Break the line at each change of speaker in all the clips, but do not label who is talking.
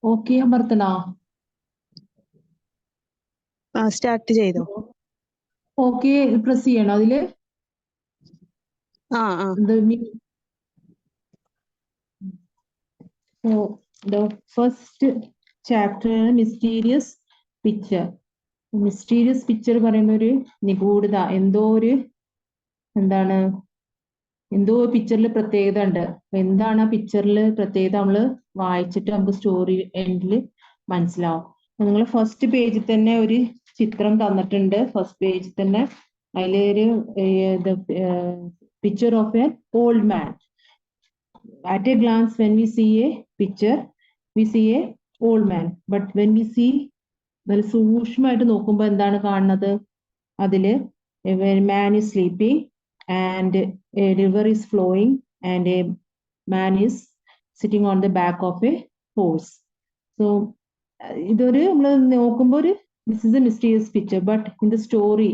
Okay അമർത്തണോ?
Start ചെയ്തോ?
Okay press ചെയ്യണോ അതില്?
ആ
So the first chapter mysterious picture. Mysterious picture പറയുന്ന ഒരു നിഗൂഢത, എന്തോ പിക്ചറിൽ പ്രത്യേകത ഉണ്ട്. എന്താണ് ആ പിക്ചറിൽ പ്രത്യേകത നമ്മള് വായിച്ചിട്ട് നമുക്ക് സ്റ്റോറി എൻഡിൽ മനസ്സിലാവും. നിങ്ങൾ ഫസ്റ്റ് പേജിൽ തന്നെ ഒരു ചിത്രം തന്നിട്ടുണ്ട്. ഫസ്റ്റ് പേജിൽ തന്നെ അതിലൊരു picture of A old man. At a glance, when we see a picture, we see a old man. But when we see നല്ല സൂക്ഷ്മമായിട്ട് നോക്കുമ്പോൾ എന്താണ് കാണുന്നത്? അതില് a man is sleeping and a river is flowing and a man is sitting on the back of a horse. So ഇതൊരു നമ്മൾ നോക്കുമ്പോൾ ഒരു this is a mysterious picture, but in the story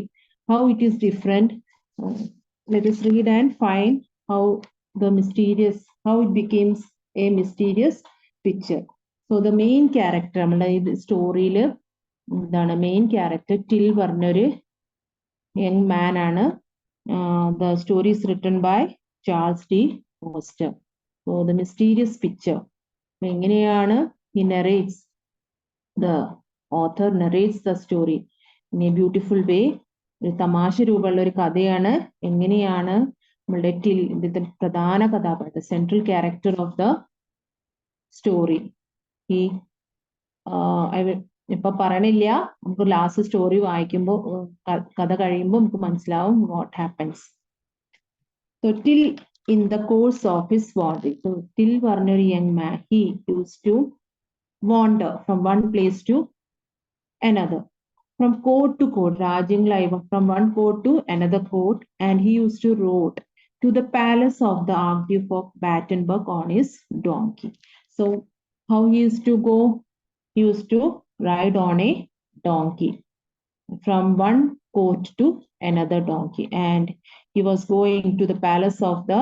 how it is different. Let us read and find how it becomes a mysterious picture. So the main character നമ്മുടെ ഈ സ്റ്റോറിയില് എന്താണ് main character till പറഞ്ഞൊരു young man ആണ്. The story is written by Charles D. Foster. So the mysterious picture എങ്ങനെയാണ് the author narrates the story in a beautiful way. ഒരു തമാശ രൂപമുള്ള ഒരു കഥയാണ്. എങ്ങനെയാണ് നമ്മളുടെ ഇതിന്റെ പ്രധാന കഥാപാത്രം, central character of the story. ഈ ഇപ്പൊ പറയണില്ല, നമുക്ക് ലാസ്റ്റ് സ്റ്റോറി വായിക്കുമ്പോൾ കഥ കഴിയുമ്പോൾ നമുക്ക് മനസ്സിലാവും what happens. So till in the course of his wandering, so till പറഞ്ഞൊരു young man, he used to wander from one place to another, from court to court, രാജ്യങ്ങളായി from one court to another court, and he used to rode to the palace of the Archduke of Battenberg on his donkey. So how he used to go? He used to ride on a donkey from one court to another donkey, and he was going to the palace of the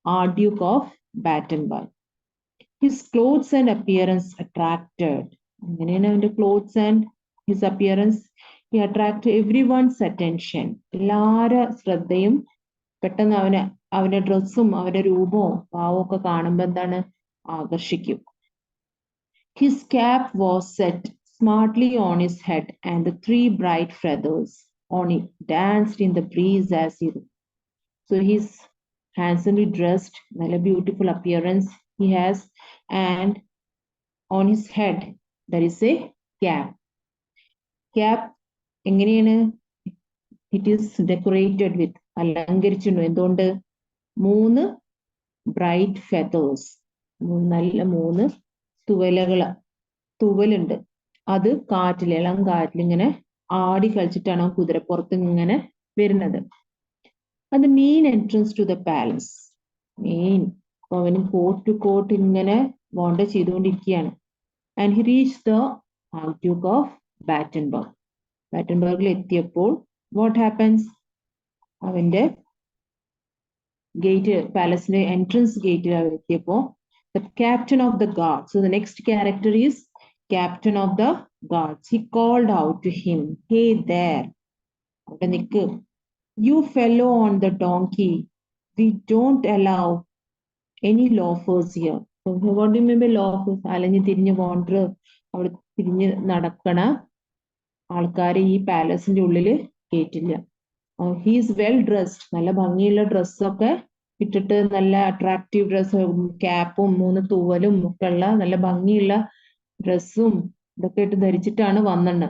Archduke of Battenberg. His clothes and appearance attracted. Clothes and his appearance, he attracted everyone's attention. എല്ലാവരുടെ ശ്രദ്ധയും പെട്ടെന്ന് അവന്റെ ഡ്രസ്സും അവന്റെ രൂപവും ഭാവവും ഒക്കെ കാണുമ്പോൾ എന്താണ് ആകർഷിക്കും. His cap was set smartly on his head, and the 3 bright feathers on it danced in the breeze as he rode. So he's handsomely dressed, a beautiful appearance he has, and on his head there is a cap. Cap എങ്ങനെയാണ്? It is decorated with അലങ്കരിച്ചിട്ടുണ്ട്. എന്തുകൊണ്ട്? 3 bright feathers, നല്ല 3 തുവലുണ്ട്. അത് കാറ്റിൽ, ഇളം കാറ്റിൽ ഇങ്ങനെ ആടി കളിച്ചിട്ടാണ് കുതിരപ്പുറത്ത് ഇങ്ങനെ വരുന്നത്. അത് main entrance to the palace. Main അവന് കോർട്ട് ടു കോർട്ട് ഇങ്ങനെ വാണ്ടർ ചെയ്തുകൊണ്ടിരിക്കുകയാണ്. And he reach the archduke of Battenberg. ബാറ്റൻബർഗിൽ എത്തിയപ്പോൾ വാട്ട് ഹാപ്പൻസ്? അവന്റെ ഗേറ്റ്, പാലസിന്റെ എൻട്രൻസ് ഗേറ്റിൽ എത്തിയപ്പോൾ the captain of the guards, so the next character is captain of the guards, he called out to him, hey there, you fellow on the donkey, we don't allow any loafers here. So what do you mean by loafers? അലഞ്ഞു തിരിഞ്ഞ് wander, അവിടെ തിരിഞ്ഞ് നടക്കണ ആൾക്കാരെ ഈ പാലസിന്റെ ഉള്ളിൽ കേറ്റില്ല. he is well dressed, നല്ല ഭംഗിയുള്ള ഡ്രസ്സൊക്കെ ഇട്ടിട്ട്, നല്ല അട്രാക്റ്റീവ് ഡ്രസ്സ്, ക്യാപ്പും 3 തൂവലും ഒക്കെ ഉള്ള നല്ല ഭംഗിയുള്ള ഡ്രസ്സും ഇതൊക്കെ ഇട്ട് ധരിച്ചിട്ടാണ് വന്നത്.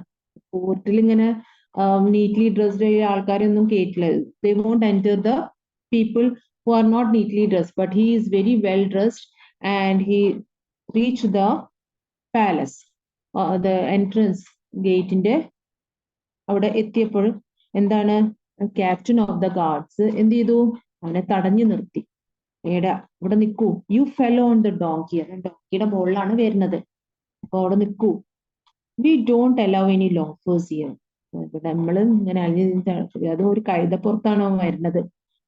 കോർട്ടിൽ ഇങ്ങനെ നീറ്റ്ലി ഡ്രസ്ഡ് ആയ ആൾക്കാരൊന്നും കേട്ടില്ല. they won't enter the people who are not neatly dressed, but he is very well dressed and he reached the palace, the entrance ഗേറ്റിന്റെ അവിടെ എത്തിയപ്പോൾ എന്താണ്, ക്യാപ്റ്റൻ ഓഫ് ദ ഗാർഡ്സ് എന്ത് ചെയ്തു? അവനെ തടഞ്ഞു നിർത്തി. ഇവിടെ നിൽക്കൂ, you fellow on the donkey, ഡോങ്കിയുടെ മുകളിലാണ് വരുന്നത്, അപ്പൊ അവിടെ നിൽക്കൂ. We don't allow any loafers here. ഇവിടെ നമ്മള് ഇങ്ങനെ അത് ഒരു കഴുതപ്പുറത്താണ് അവൻ വരുന്നത്.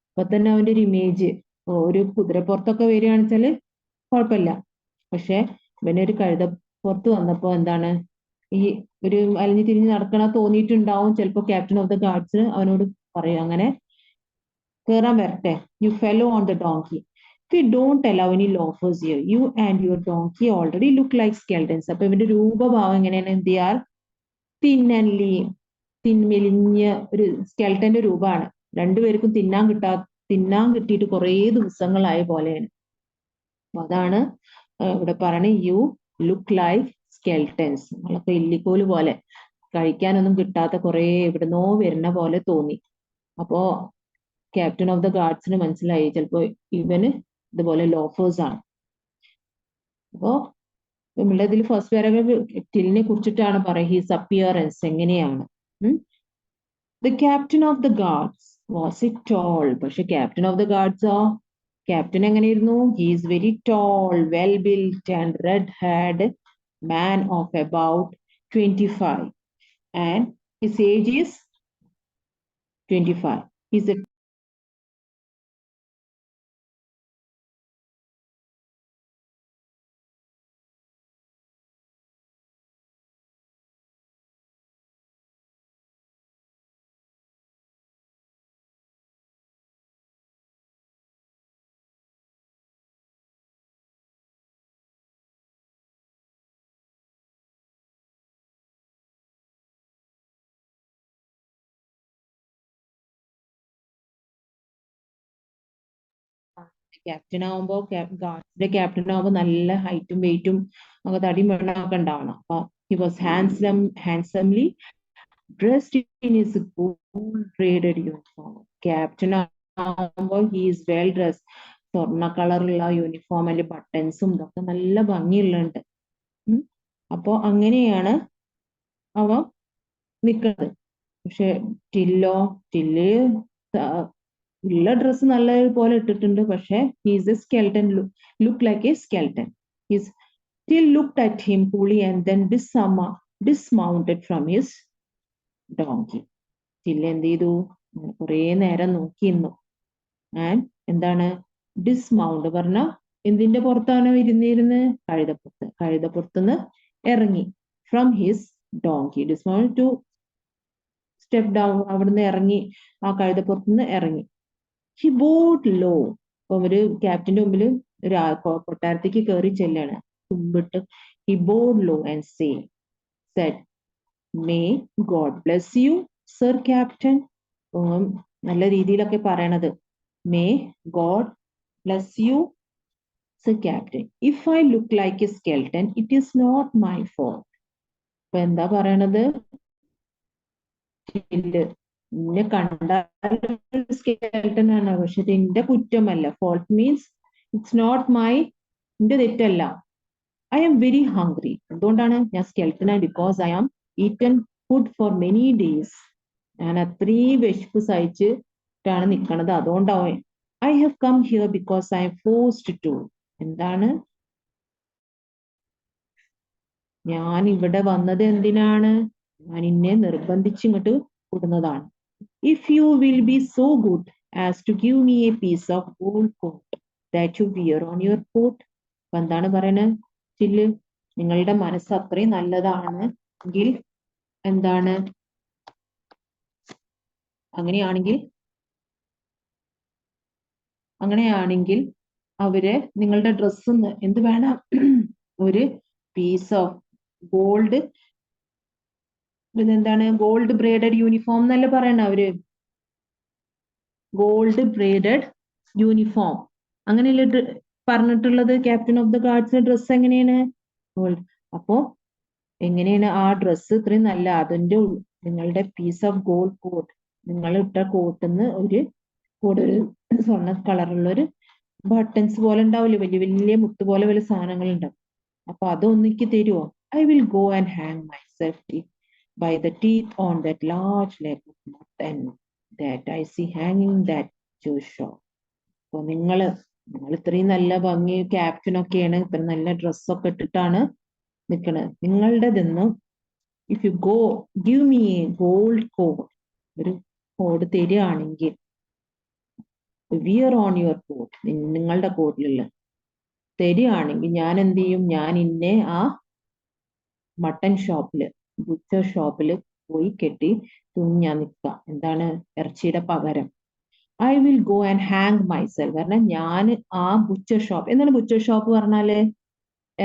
അപ്പൊ തന്നെ അവന്റെ ഒരു ഇമേജ്, ഒരു കുതിരപ്പുറത്തൊക്കെ വരികയാണെന്ന് വെച്ചാല് കുഴപ്പമില്ല, പക്ഷെ ഇവനൊരു പുറത്ത് വന്നപ്പോ എന്താണ് ഈ ഒരു അലിഞ്ഞു തിരിഞ്ഞ് നടക്കണ തോന്നിയിട്ടുണ്ടാവും ചിലപ്പോ ക്യാപ്റ്റൻ ഓഫ് ദ ഗാർഡ്സ് അവനോട് പറയും അങ്ങനെ കേറാൻ വരട്ടെ. You fellow on the donkey. We don't allow any loafers here. You and your donkey already look like skeletons. അപ്പൊ ഇവന്റെ രൂപഭാവം എങ്ങനെയാണ്? എന്ത് ചെയ്യാൽ തിന്നല്ലി തിന്മെലിഞ്ഞ ഒരു സ്കെൽറ്റന്റെ രൂപമാണ്. രണ്ടുപേർക്കും തിന്നാൻ കിട്ടിയിട്ട് കുറേ ദിവസങ്ങളായ പോലെയാണ്. അപ്പൊ അതാണ് ഇവിടെ പറയണ യു ലുക്ക് ലൈക്ക് സ്കെൽറ്റൻസ്. നമ്മളൊക്കെ എല്ലിക്കോല് പോലെ കഴിക്കാനൊന്നും കിട്ടാത്ത കുറെ എവിടുന്നോ വരുന്ന പോലെ തോന്നി. അപ്പോ ക്യാപ്റ്റൻ ഓഫ് ദ ഗാർഡ്സിന് മനസ്സിലായി ചിലപ്പോ ഇവന് ഇതുപോലെ ലോഫേഴ്സ് ആണ്. അപ്പോ നമ്മളുടെ ഇതിൽ ഫസ്റ്റ് പാരഗ്രാഫ് ടില്ലിനെ കുറിച്ചിട്ടാണ് പറയുക. ഹിസ് അപ്പിയറൻസ് എങ്ങനെയാണ്. The captain of the guards was a tall. പക്ഷെ ക്യാപ്റ്റൻ ഓഫ് ദ ഗാർഡ്സോ ക്യാപ്റ്റൻ എങ്ങനെയായിരുന്നു? He is very tall, well built and red haired man of about 25 and his age is 25. He's a captain ആവുമ്പോ ഗാർഡ്സിന്റെ captain ആവുമ്പോ നല്ല ഹൈറ്റും വെയിറ്റും ഒക്കെ തടിയും വെള്ളമൊക്കെ ഉണ്ടാവണം. അപ്പൊ he was handsomely dressed in his gold braided uniform. Captain ആവുമ്പോൾ ഹി ഈസ് വെൽ ഡ്രസ്ഡ്. സ്വർണ്ണ കളറുള്ള യൂണിഫോം അതിന്റെ ബട്ടൺസും ഇതൊക്കെ നല്ല ഭംഗിയുള്ളുണ്ട്. അപ്പോ അങ്ങനെയാണ് അവ നിൽക്കുന്നത്. പക്ഷെ ടില്ല് ഉള്ള ഡ്രസ്സ് നല്ല പോലെ ഇട്ടിട്ടുണ്ട്. പക്ഷെ he's a skeleton, look like a skeleton. His Till looked at him coolly and then dismounted from his donkey. Till എന്ത് ചെയ്തു? കുറെ നേരം നോക്കിയിരുന്നു. ആൻഡ് എന്താണ് ഡിസ്മൗണ്ട് പറഞ്ഞ എന്തിന്റെ പുറത്താണ് ഇരുന്നിരുന്ന്? കഴുതപ്പുറത്തുനിന്ന് ഇറങ്ങി. From his donkey. Dismount to step down. അവിടുന്ന് ഇറങ്ങി, ആ കഴുതപ്പുറത്തുനിന്ന് ഇറങ്ങി. He bowed low. അപ്പൊ ഒരു ക്യാപ്റ്റന്റെ മുമ്പിൽ ഒരു കൊട്ടാരത്തേക്ക് കയറി ചെല്ലാണ്. കുമ്പിട്ട് he bowed low and said may God bless you sir captain. നല്ല രീതിയിലൊക്കെ പറയണത്. May God bless you sir captain. If I look like a skeleton it is not my fault. അപ്പൊ എന്താ പറയണത്? നിന്നെ കണ്ടാൽ സ്കെൽട്ടൻ ആണ്, പക്ഷെ ഇത് എന്റെ കുറ്റമല്ല. Fault means it's not my, എന്റെ തെറ്റല്ല. I am very hungry. എന്തുകൊണ്ടാണ് ഞാൻ skeleton? Because I am eaten food for many days. ഞാൻ അത്രയും വിശപ്പ് സഹിച്ചിട്ടാണ് നിൽക്കണത്. അതുകൊണ്ടാവും. I have come here because I am forced to. എന്താണ് ഞാൻ ഇവിടെ വന്നത്? എന്തിനാണ്? ഞാൻ ഇന്നെ നിർബന്ധിച്ച് ഇങ്ങോട്ട് കൊടുന്നതാണ്. If you will be so good as to give me a piece of gold coat that you wear on your coat. അപ്പൊ എന്താണ് പറയണത്? ചില്ല്, നിങ്ങളുടെ മനസ്സ് അത്രയും നല്ലതാണ് എങ്കിൽ എന്താണ്, അങ്ങനെയാണെങ്കിൽ അവര് നിങ്ങളുടെ ഡ്രസ്സ് എന്ത് വേണം? ഒരു പീസ് ഓഫ് ഗോൾഡ്, എന്താണ് ഗോൾഡ് ബ്രേഡഡ് യൂണിഫോം എന്നല്ല പറയണ അവര്. ഗോൾഡ് ബ്രേഡഡ് യൂണിഫോം അങ്ങനെയല്ലേ പറഞ്ഞിട്ടുള്ളത്? ക്യാപ്റ്റൻ ഓഫ് ദ ഗാർഡ്സിന്റെ ഡ്രസ്സ് എങ്ങനെയാണ്? ഗോൾഡ്. അപ്പോ എങ്ങനെയാണ് ആ ഡ്രസ്സ് ഇത്രയും നല്ല? അതിന്റെ നിങ്ങളുടെ പീസ് ഓഫ് ഗോൾഡ് കോട്ട്, നിങ്ങൾ ഇട്ട കോട്ടിന്ന് ഒരു സ്വർണ്ണ കളറുള്ള ഒരു ബട്ടൺസ് പോലെ ഉണ്ടാവില്ലേ, വലിയ വലിയ മുത്ത് പോലെ വലിയ സാധനങ്ങൾ ഉണ്ടാവും. അപ്പൊ അതൊന്നിക്ക് തരുമോ? I will go and hang myself by the teeth on that large leg of mutton that I see hanging that Jew shop. അപ്പൊ നിങ്ങൾ ഇത്രയും നല്ല ഭംഗി ക്യാപ്റ്റനൊക്കെയാണ്, ഇത്ര നല്ല ഡ്രസ്സൊക്കെ ഇട്ടിട്ടാണ് നിൽക്കുന്നത്. നിങ്ങളുടെതെന്ന് if you go give me a gold coat, ഒരു കോഡ് തരികയാണെങ്കിൽ, വിയർ ഓൺ യുവർ കോട്ട്, നിങ്ങളുടെ കോട്ടിലുള്ള തരികയാണെങ്കിൽ ഞാൻ എന്ത് ചെയ്യും? ഞാൻ ഇന്നെ ആ മട്ടൺ ഷോപ്പില്, ബുച്ചർ ഷോപ്പില് പോയി കെട്ടി തൂങ്ങി നിൽക്കുക. എന്താണ്? ഇറച്ചിയുടെ പകരം. I will go and hang myself. കാരണം ഞാൻ ആ ബുച്ചർ ഷോപ്പ്, എന്താണ് ബുച്ചർ ഷോപ്പ് പറഞ്ഞാല്?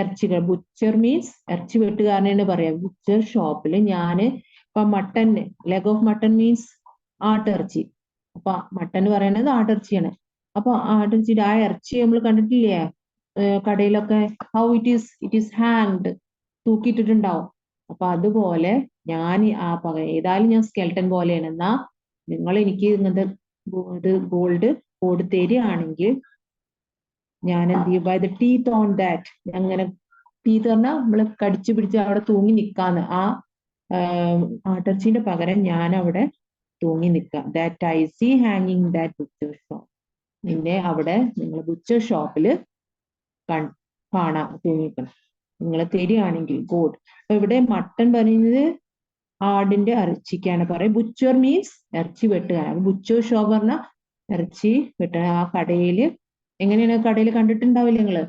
ഇറച്ചികൾ. ബുച്ചർ മീൻസ് ഇറച്ചി വെട്ടുകാരനാണ് പറയാം. ബുച്ചർ ഷോപ്പിൽ ഞാൻ ഇപ്പൊ mutton, leg of mutton means ആട്ടിറച്ചി. അപ്പൊ മട്ടൺ പറയണത് ആട്ടിറച്ചിയാണ്. അപ്പൊ ആട്ടിറച്ചിയുടെ ആ ഇറച്ചി നമ്മൾ കണ്ടിട്ടില്ലേ കടയിലൊക്കെ? ഹൗ ഇറ്റ് ഈസ് ഹാങ്ഡ്, തൂക്കിയിട്ടിട്ടുണ്ടാവും. അപ്പൊ അതുപോലെ ഞാൻ ആ ഏതായാലും ഞാൻ സ്കെൽട്ടൻ പോലെയാണ്. എന്നാ നിങ്ങൾ എനിക്ക് ഇങ്ങനത്തെ ഗോൾഡ് കോഡ് തരികയാണെങ്കിൽ ഞാൻ എന്ത് ചെയ്യും? By the teeth on that, അങ്ങനെ ടീത്ത് പറഞ്ഞാൽ നമ്മൾ കടിച്ചു പിടിച്ച് അവിടെ തൂങ്ങി നിൽക്കാന്ന്. ആ ആട്ടിറച്ചിന്റെ പകരം ഞാൻ അവിടെ തൂങ്ങി നിൽക്കാം. ദാറ്റ് ഐ സീ ഹാങ്ങിങ് ദാറ്റ് ബുച്ചർ ഷോപ്പ്. പിന്നെ അവിടെ നിങ്ങൾ ബുച്ചർ ഷോപ്പിൽ കാണാം തൂങ്ങിക്കണം. നിങ്ങൾ തരികയാണെങ്കിൽ ഗോഡ്. അപ്പൊ ഇവിടെ മട്ടൺ പറയുന്നത് ആടിന്റെ ഇറച്ചിക്കാണ് പറയും. ബുച്ചർ മീൻസ് ഇറച്ചി വെട്ടുകാരൻ. ബുച്ചർ ഷോപ്പ് പറഞ്ഞാൽ ഇറച്ചി വെട്ടുക. ആ കടയില് എങ്ങനെയാണ്? കടയിൽ കണ്ടിട്ടുണ്ടാവില്ല നിങ്ങള്?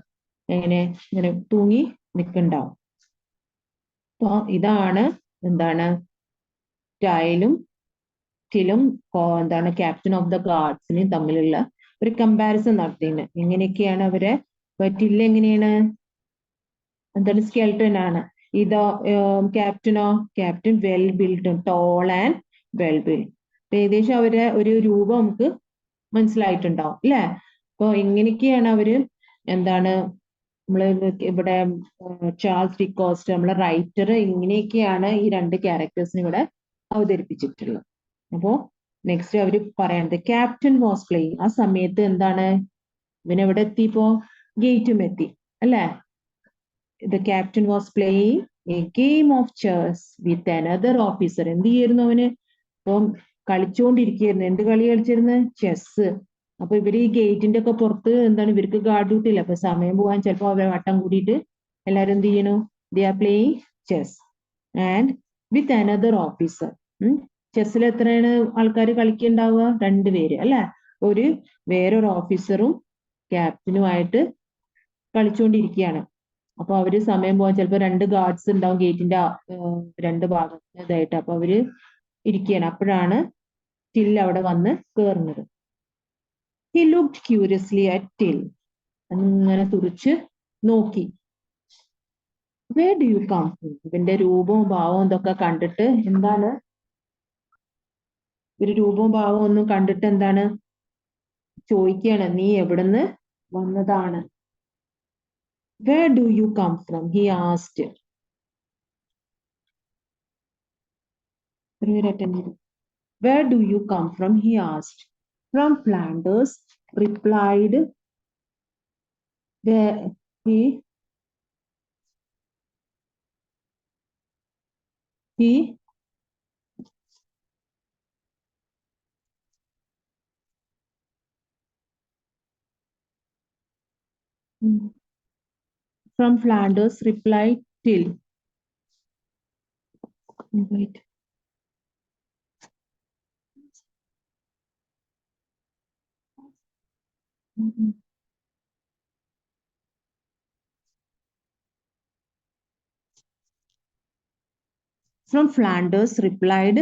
എങ്ങനെ ഇങ്ങനെ തൂങ്ങി നിൽക്കുന്നുണ്ടാവും. അപ്പൊ ഇതാണ് എന്താണ് ടൈലും ടിലും എന്താണ് ക്യാപ്റ്റൻ ഓഫ് ദ ഗാർഡ്സിനെയും തമ്മിലുള്ള ഒരു കമ്പാരിസൺ നടത്തിയത്. എങ്ങനെയൊക്കെയാണ് അവരെ? ടിൽ എങ്ങനെയാണ്? എന്താണ്? സ്കെൽട്ടൻ ആണ്. ഇതോ ക്യാപ്റ്റനോ? Captain well build, tall and well build. ഏകദേശം അവരെ ഒരു രൂപം നമുക്ക് മനസ്സിലായിട്ടുണ്ടാവും അല്ലെ? അപ്പൊ എങ്ങനെയൊക്കെയാണ് അവര് എന്താണ് നമ്മള് ഇവിടെ ചാൾസ് ഡിക്കോസ്റ്റ് നമ്മളെ റൈറ്റർ ഇങ്ങനെയൊക്കെയാണ് ഈ രണ്ട് ക്യാരക്ടേഴ്സിനെ ഇവിടെ അവതരിപ്പിച്ചിട്ടുള്ളത്. അപ്പോ നെക്സ്റ്റ് അവര് പറയണത് ക്യാപ്റ്റൻ വാസ് പ്ലേയിങ്. ആ സമയത്ത് എന്താണ്? ഇവനെവിടെ എത്തിയപ്പോ? ഗേറ്റും എത്തി അല്ലെ? The captain was playing a game of chess with another officer. എന്ത് ചെയ്യായിരുന്നു അവന്? അപ്പം കളിച്ചുകൊണ്ടിരിക്കുകയായിരുന്നു. എന്ത് കളി കളിച്ചിരുന്നു? ചെസ്. അപ്പൊ ഇവര് ഈ ഗേറ്റിന്റെ ഒക്കെ പുറത്ത് എന്താണ്? ഇവർക്ക് ഗാർഡ് ഡ്യൂട്ടി ഇല്ല. അപ്പൊ സമയം പോകാൻ ചിലപ്പോ അവരെ വട്ടം കൂടിയിട്ട് എല്ലാരും എന്ത് ചെയ്യണു? They are playing chess and with another officer. ചെസ്സിൽ എത്രയാണ് ആൾക്കാർ കളിക്കുന്നുണ്ടാവുക? 2 പേര് അല്ലെ? വേറൊരു ഓഫീസറും ക്യാപ്റ്റനുമായിട്ട് കളിച്ചുകൊണ്ടിരിക്കുകയാണ്. അപ്പൊ അവര് സമയം പോകാൻ ചിലപ്പോ 2 ഗാർഡ്സ് ഉണ്ടാവും ഗേറ്റിന്റെ 2 ഭാഗത്തായിട്ട്. അപ്പൊ അവര് ഇരിക്കുകയാണ്. അപ്പോഴാണ് ടിൽ അവിടെ വന്ന് കേറുന്നത്. He looked curiously at Till. അങ്ങനെ തുറിച്ച് നോക്കി. Where do you come from? ഇവന്റെ രൂപവും ഭാവവും ഇതൊക്കെ കണ്ടിട്ട് എന്താണ്? ഒരു രൂപവും ഭാവവും ഒന്നും കണ്ടിട്ട് എന്താണ് ചോദിക്കുകയാണ്, നീ എവിടുന്ന് വന്നതാണ്? Where do you come from? He asked. Where do you come from? He asked. From Flanders, replied he from Flanders, replied Till. Wait. From Flanders, replied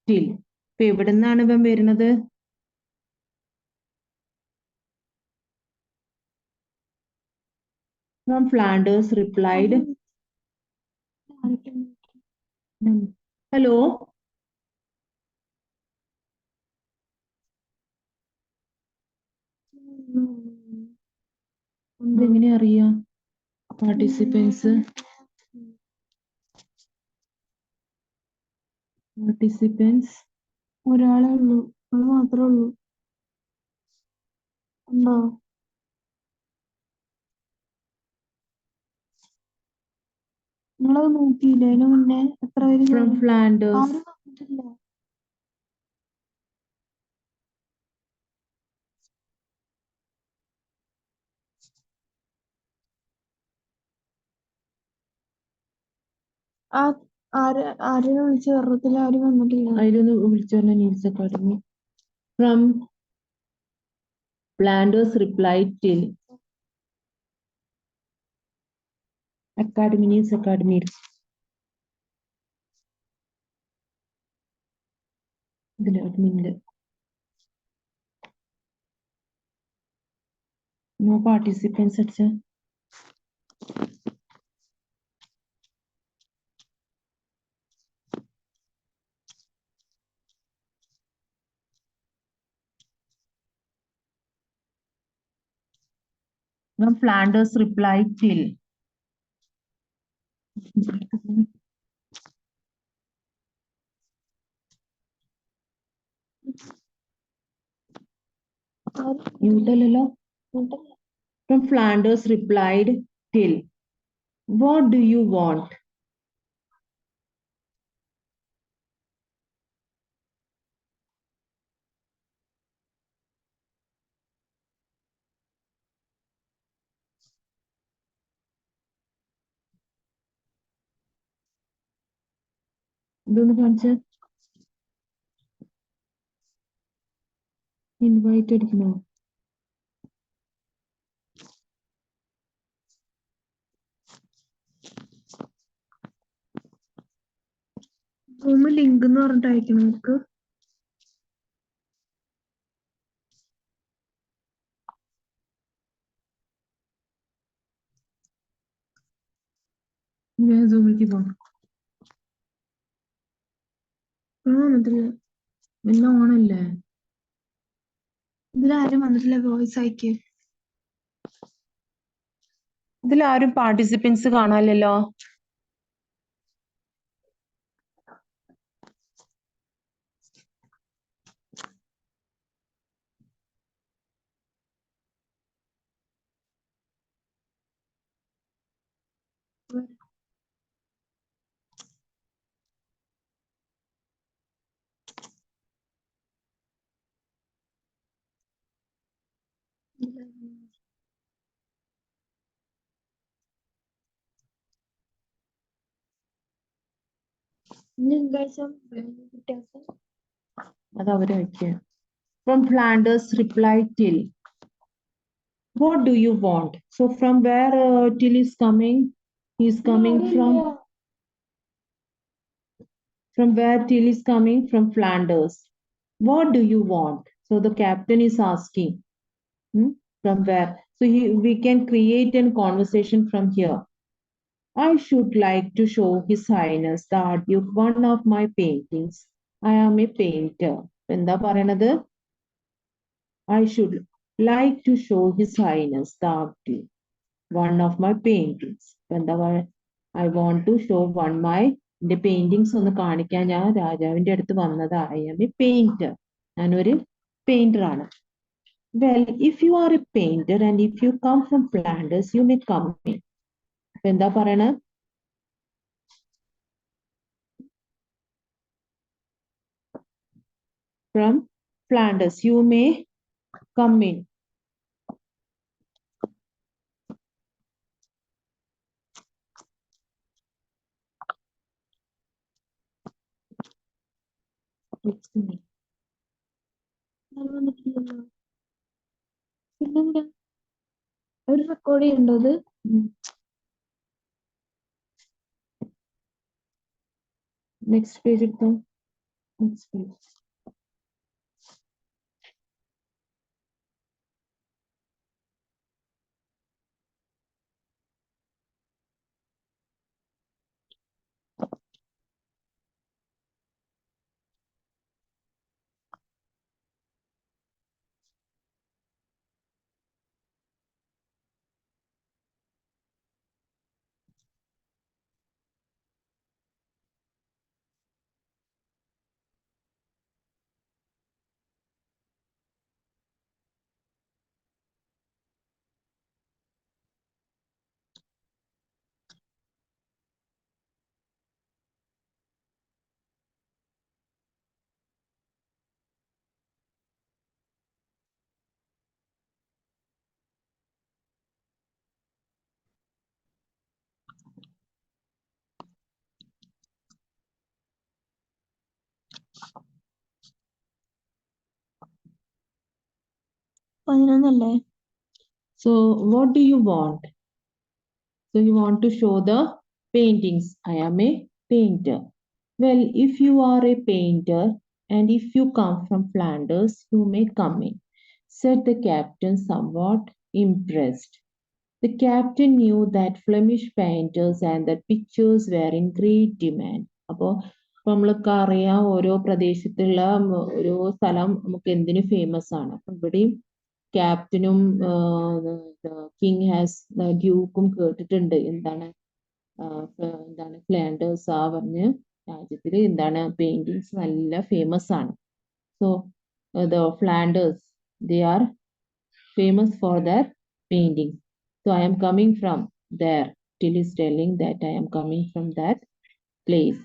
Till. ഇപ്പൊ എവിടെ നിന്നാണ് ഇവൻ വരുന്നത്? From Flanders, replied. Hello. എങ്ങനെ അറിയാം? Participants
ഒരാളേ ഉള്ളൂ, അത് മാത്രമേ ഉള്ളൂ. ഉണ്ടോ? നിങ്ങളത് നോക്കിയില്ലേ അതിന് മുന്നേ? എത്ര പേര്?
From Flanders.
ആരും വന്നിട്ടില്ല. ആരെയും വിളിച്ച് വെറുതെ ആരും വന്നിട്ടില്ല.
അതിലൊന്ന് വിളിച്ചു പറഞ്ഞ Niels academy. From Flanders, replied Till. Academy, News Academy. No participants, etc. From Flanders replied till. From Flanders replied till. What do you want? ഇതൊന്ന് കാണിച്ച് ഇൻവൈറ്റ് അടിക്കണോ?
ലിങ്ക് എന്ന് പറഞ്ഞിട്ട് അയക്കണം നമുക്ക്.
ഞാൻ സൂമിലേക്ക് പോകാം.
വന്നിട്ടില്ല.
എല്ലാം ഓണല്ലേ?
ഇതിലാരും വന്നിട്ടില്ല. വോയിസ് അയക്ക്.
ഇതിലാരും പാർട്ടിസിപ്പൻസ് കാണാനില്ലല്ലോ.
ലിങ്ക് അയച്ചാൽ കുട്ടികൾക്ക്.
അത് അവരെ വയ്ക്കുക. From Flanders replied till. What do you want? So from where till is coming? He is coming from where till is coming? From Flanders. What do you want? So the captain is asking. From where? So we can create a conversation from here. I should like to show His Highness the Archduke one of my paintings. I am a painter. എന്താ പറയണത്? I should like to show His Highness the Archduke one of my paintings. എന്താ പറയുക? I want to show one my the paintings ഒന്ന് കാണിക്കാൻ ഞാൻ രാജാവിന്റെ അടുത്ത് വന്നത്. I am a painter. ഞാനൊരു പെയിന്റർ ആണ്. Well, if you are a painter and if you come from Flanders, you may come in. എന്താ പറയണ? From Flanders, you may come in.
വന്നിട്ടില്ലല്ലോ. പിന്നെന്താ ഒരു റെക്കോർഡ് ചെയ്യണ്ടോ അത്?
Next page എടുത്തോ. Next page.
പതിനൊന്നല്ലേ?
So what do you want? So you want to show the paintings. I am a painter. Well, if you are a painter and if you come from Flanders, you may come in, said the captain, somewhat impressed. The captain knew that Flemish painters and that pictures were in great demand. അപ്പോൾ നമ്മൾക്ക് അറിയാം ഓരോ പ്രദേശത്തുള്ള ഓരോ സ്ഥലം നമുക്ക് എന്തിനു famous ആണ്. അപ്പം ഇവിടെയും ക്യാപ്റ്റനും കിങ് ഹാസ് ഡ്യൂക്കും കേട്ടിട്ടുണ്ട് എന്താണ് ഫ്ലാൻഡേഴ്സ് പറഞ്ഞ് രാജ്യത്തിൽ എന്താണ് പെയിന്റിങ്സ് നല്ല ഫേമസ് ആണ്. So the Flanders they are famous for there paintings. So I am coming from there. Till is telling that I am coming from that place.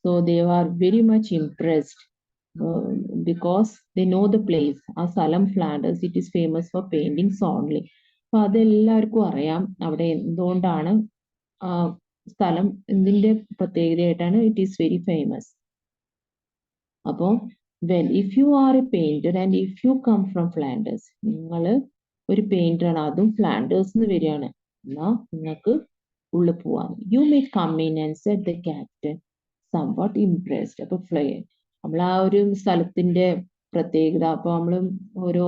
So they are very much impressed because they know the place. ആ സ്ഥലം Flanders it is famous for paintings only. അപ്പൊ അതെല്ലാവർക്കും അറിയാം അവിടെ എന്തുകൊണ്ടാണ് ആ സ്ഥലം എന്തിന്റെ പ്രത്യേകതയായിട്ടാണ് ഇറ്റ് ഈസ് വെരി ഫേമസ്. അപ്പോൾ when if you are a painter and if you come from Flanders, നിങ്ങൾ ഒരു പെയിന്റർ ആണ്, അതും ഫ്ലാൻഡേഴ്സ് നിന്ന് വരികയാണ്, എന്നാ നിങ്ങൾക്ക് ഉള്ളിൽ പോവാം. You may come in and said the captain somewhat impressed. അപ്പൊ നമ്മൾ ആ ഒരു സ്ഥലത്തിന്റെ പ്രത്യേകത, അപ്പൊ നമ്മൾ ഓരോ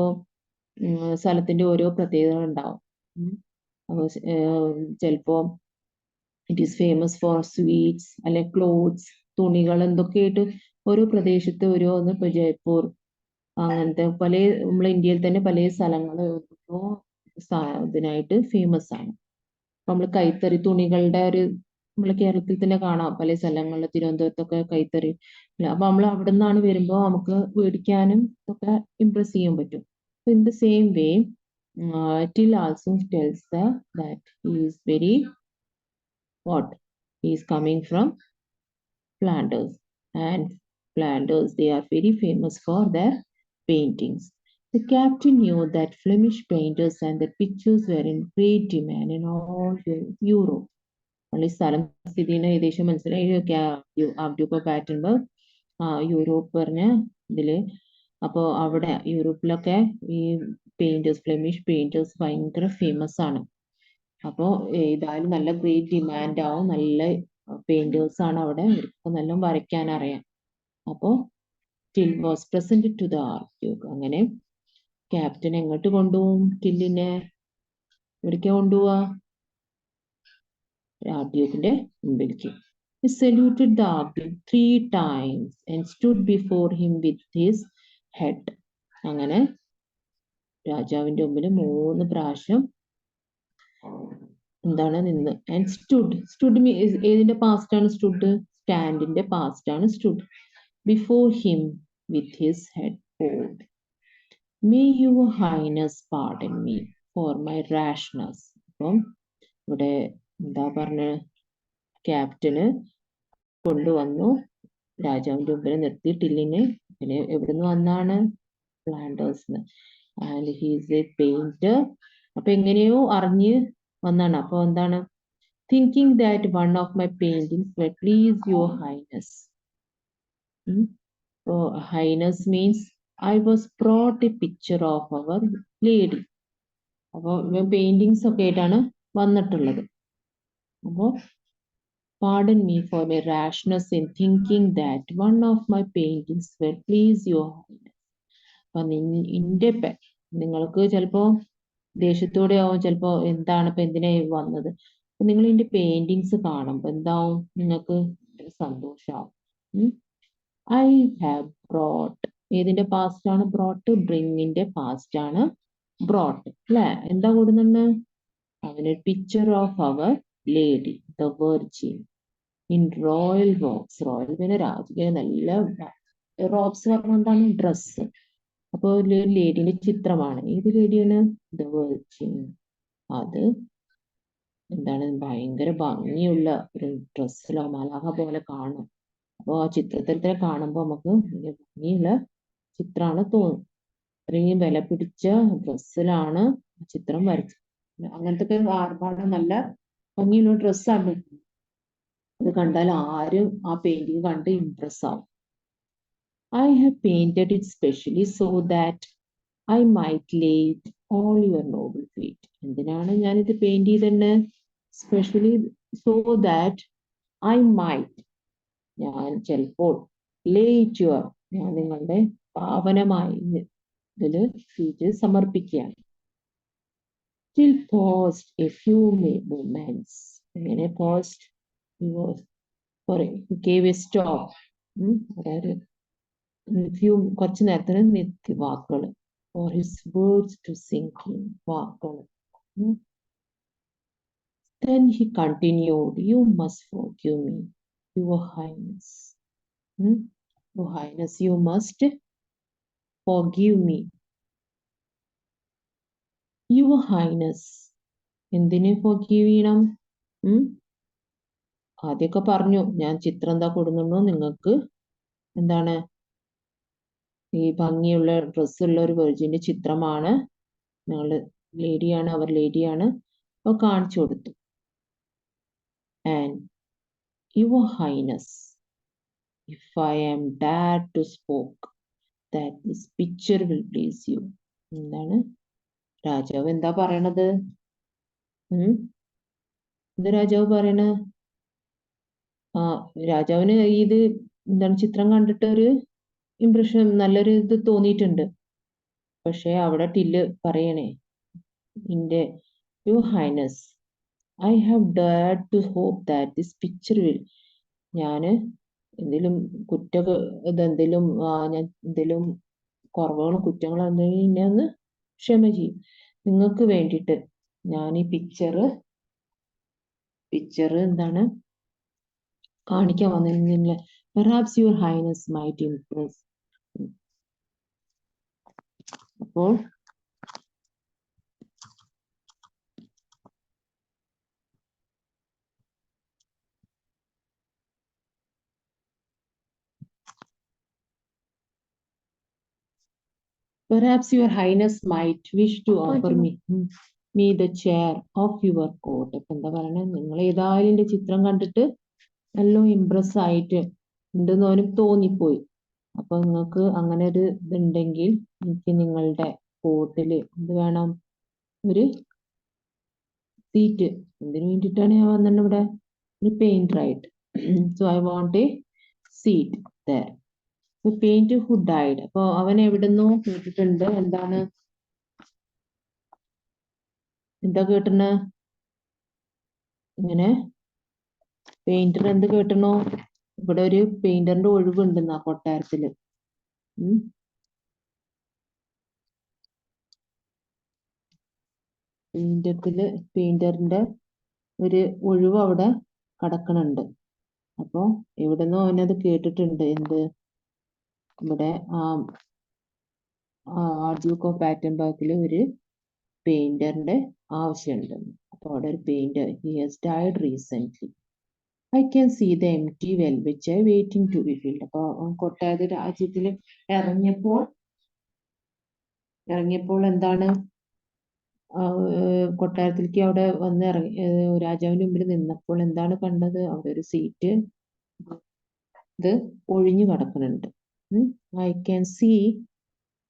സ്ഥലത്തിന്റെ ഓരോ പ്രത്യേകതകൾ ഉണ്ടാവും. അപ്പൊ ചിലപ്പോ it is famous four sweets അല്ലെ ക്ലോത്ത്സ്, തുണികൾ എന്തൊക്കെയായിട്ട് ഓരോ പ്രദേശത്ത് ഓരോന്ന്. ഇപ്പൊ ജയ്പൂർ അങ്ങനത്തെ പല നമ്മളെ ഇന്ത്യയിൽ തന്നെ പല സ്ഥലങ്ങൾ ഇതിനായിട്ട് ഫേമസ് ആണ്. നമ്മൾ കൈത്തറി തുണികളുടെ ഒരു നമ്മളെ കേരളത്തിൽ തന്നെ കാണാം പല സ്ഥലങ്ങളിൽ, തിരുവനന്തപുരത്തൊക്കെ കൈത്തറി. അപ്പൊ നമ്മൾ അവിടെ നിന്നാണ് വരുമ്പോൾ നമുക്ക് മേടിക്കാനും ഒക്കെ ഇംപ്രസ് ചെയ്യാൻ പറ്റും. In the same way Till also tells that he is very what? He is coming from Flanders, and Flanders, they are very famous for their paintings. The captain knew that Flemish painters and their pictures were in great demand in all Europe. ഈ സ്ഥലം സ്ഥിതി ചെയ്യുന്ന ഏകദേശം മനസ്സിലായി. ആബ്ഡ്യൂക്കോ പാറ്റൻബർഗ് Europe പറഞ്ഞ ഇതില്. അപ്പോൾ അവിടെ യൂറോപ്പിലൊക്കെ ഈ പെയിന്റേഴ്സ്, ഫ്ലെമിഷ് പെയിന്റേഴ്സ് ഭയങ്കര ഫേമസ് ആണ്. അപ്പോൾ ഏതായാലും നല്ല ഗ്രേറ്റ് ഡിമാൻഡ് ആവും, നല്ല പെയിന്റേഴ്സ് ആണ് അവിടെ, അവർക്ക് നല്ല വരയ്ക്കാൻ അറിയാം. അപ്പോൾ Till was present to the archduke. അങ്ങനെ ക്യാപ്റ്റൻ എങ്ങോട്ട് കൊണ്ടുപോകും ടില്ലിനെ? എവിടേക്കാ കൊണ്ടുപോവാ? ആർക്യൂക്കിന്റെ മുമ്പിലേക്ക്. He saluted the Archduke 3 times and stood before him with his head. അങ്ങനെ രാജാവിന്റെ മുമ്പിൽ 3 പ്രാവശ്യം എന്താണ് നിന്ന്. ആൻഡ് സ്റ്റുഡ് ഏതിന്റെ പാസ്റ്റ് ആണ് സ്റ്റുഡ്? സ്റ്റാൻഡിന്റെ പാസ്റ്റ് ആണ് stood. Before him with his head board. May your highness pardon me for my rashness. അപ്പം ഇവിടെ എന്താ പറഞ്ഞ, ക്യാപ്റ്റന് കൊണ്ടുവന്നു രാജാവിന്റെ മുമ്പിൽ നിർത്തി ടില്ലിനെ. പിന്നെ എവിടുന്ന് വന്നാണ്? ഫ്ലാൻഡേഴ്സിന്. And he's a painter. അപ്പൊ എങ്ങനെയോ അറിഞ്ഞ് വന്നാണ്. അപ്പൊ എന്താണ്? Thinking that one of my paintings will please your highness. Highness means I was brought a picture of our lady. അപ്പൊ പെയിന്റിങ്സ് ഒക്കെ ആയിട്ടാണ് വന്നിട്ടുള്ളത്. അപ്പോ pardon me for my rashness in thinking that one of my paintings will please your highness. അപ്പൊ നിങ്ങൾക്ക് ചിലപ്പോ ദേഷ്യത്തോടെ ആവും, ചിലപ്പോ എന്താണ് ഇപ്പൊ എന്തിനായി വന്നത്. നിങ്ങൾ ഇതിന്റെ പെയിന്റിങ്സ് കാണുമ്പോ എന്താവും? നിങ്ങൾക്ക് സന്തോഷാവും. I have brought. ഏതിന്റെ പാസ്റ്റ് ആണ് ബ്രോട്ട്? ബ്രിങ്ങിന്റെ പാസ്റ്റ് ആണ് ബ്രോട്ട് അല്ലെ? എന്താ കൊടുക്കുന്നുണ്ട്? അവന് picture of our lady the virgin in royal robes. Royal പിന്നെ രാജകീയ നല്ല റോബ്സ് പറഞ്ഞ എന്താണ്? ഡ്രസ്സ്. അപ്പൊ ഒരു ലേഡിയുടെ ചിത്രമാണ്. ഏത് ലേഡിയാണ്? The virgin. അത് എന്താണ്? ഭയങ്കര ഭംഗിയുള്ള ഒരു ഡ്രസ്സിലോ മലാഹ പോലെ കാണും. അപ്പൊ ആ ചിത്രത്തിൽ കാണുമ്പോൾ നമുക്ക് ഭംഗിയുള്ള ചിത്രമാണ് തോന്നും. അത്രയും വില പിടിച്ച ഡ്രസ്സിലാണ് ചിത്രം വരച്ചത്. അങ്ങനത്തെ ആർഭാടം നല്ല ഭംഗിയുള്ള ഡ്രസ്സാണ്. അത് കണ്ടാൽ ആരും ആ പെയിന്റിങ് കണ്ട് ഇംപ്രസ് ആവും. I have painted it specially so that I might Leh it all your Noble feet. എന്തിനാണ് ഞാനിത് പെയിന്റ് ചെയ്തത്? Specially so that I might, ഞാൻ ചിലപ്പോൾ ലേ ഇറ്റ് യുവർ ഞാൻ നിങ്ങളുടെ പാവനമായി ഇതില് സീറ്റ് സമർപ്പിക്കുകയാണ്. Still paused a few moments. അങ്ങനെ paused, he gave a stop. അതായത് കുറച്ചു നേരത്തിന് നിർത്തി വാക്കുകൾ. For his words to sink in, വാക്കുകൾ. Then he continued, you must forgive me, Your Highness. Your Highness, you must forgive me. Your Highness. എന്തിനെ forgive ചെയ്യണം? ആദ്യമൊക്കെ പറഞ്ഞു ഞാൻ ചിത്രം എന്താ കൊടുക്കുന്നു, നിങ്ങൾക്ക് എന്താണ് ഈ ഭംഗിയുള്ള ഡ്രസ്സുള്ള ഒരു വെർജിന്റെ ചിത്രമാണ്, ഞങ്ങള് ലേഡിയാണ്, അവർ ലേഡിയാണ്, അപ്പൊ കാണിച്ചു കൊടുത്തു. And Your Highness, if I am dared to spoke, that this picture will please you. എന്താണ് രാജാവ് എന്താ പറയണത്? എന്താ രാജാവ് പറയണ? രാജാവിന് ഇത് എന്താണ് ചിത്രം കണ്ടിട്ട് ഒരു ഇംപ്രഷൻ, നല്ലൊരു ഇത് തോന്നിയിട്ടുണ്ട്. പക്ഷെ അവിടെ ടില്ല് പറയണേ, Your Highness, I have dared to hope that this picture will, ഞാന് എന്തെങ്കിലും എന്തെങ്കിലും ഞാൻ എന്തെങ്കിലും കുറവുകളും കുറ്റങ്ങളും എന്തെങ്കിലും ഒന്ന് ക്ഷമ ചെയ്യും. നിങ്ങൾക്ക് വേണ്ടിയിട്ട് ഞാൻ ഈ പിക്ചർ എന്താണ് കാണിക്കാൻ വന്നിരുന്നില്ല. Perhaps Your Highness might impress. അപ്പോൾ Perhaps Your Highness might wish to offer me the chair of your court. അപ്പൊ എന്താ പറയണേ, നിങ്ങൾ ഏതായാലും എന്റെ ചിത്രം കണ്ടിട്ട് എല്ലാം ഇംപ്രസ് ആയിട്ട് ഉണ്ടെന്ന് അവനും തോന്നിപ്പോയി. അപ്പൊ നിങ്ങൾക്ക് അങ്ങനെ ഒരു ഇതുണ്ടെങ്കിൽ എനിക്ക് നിങ്ങളുടെ കോർട്ടില് എന്ത് വേണം, ഒരു സീറ്റ്. എന്തിനു വേണ്ടിയിട്ടാണ് ഞാൻ വന്നിട്ട് ഇവിടെ? ഒരു പെയിന്ററായിട്ട്. So I want a seat there. The painter who died. അപ്പൊ അവൻ എവിടുന്നോ കേട്ടിട്ടുണ്ട്. എന്താണ് എന്താ കേട്ടണ? ഇങ്ങനെ പെയിന്റർ എന്ത് കേട്ടണോ? ഇവിടെ ഒരു പെയിന്ററിന്റെ ഒഴിവുണ്ടെന്നാ കൊട്ടാരത്തില്. പെയിന്ററിന്റെ ഒരു ഒഴിവ് അവിടെ കിടക്കണുണ്ട്. അപ്പൊ എവിടുന്നോ അവനത് കേട്ടിട്ടുണ്ട്. എന്ത് ഇവിടെ ഡ്യൂക്ക് ഓഫ് ബാറ്റൻബർഗില് ഒരു പെയിന്ററിന്റെ ആവശ്യമുണ്ട്. അപ്പൊ അവിടെ ഒരു painter, he has died recently. I can see the empty velvet chair waiting to be filled. അപ്പൊ കൊട്ടാര രാജ്യത്തിൽ ഇറങ്ങിയപ്പോൾ എന്താണ്, കൊട്ടാരത്തിലേക്ക് അവിടെ വന്ന് രാജാവിന്റെ മുമ്പിൽ നിന്നപ്പോൾ എന്താണ് കണ്ടത്? അവിടെ ഒരു സീറ്റ് ഇത് ഒഴിഞ്ഞു കിടക്കുന്നുണ്ട്. I can see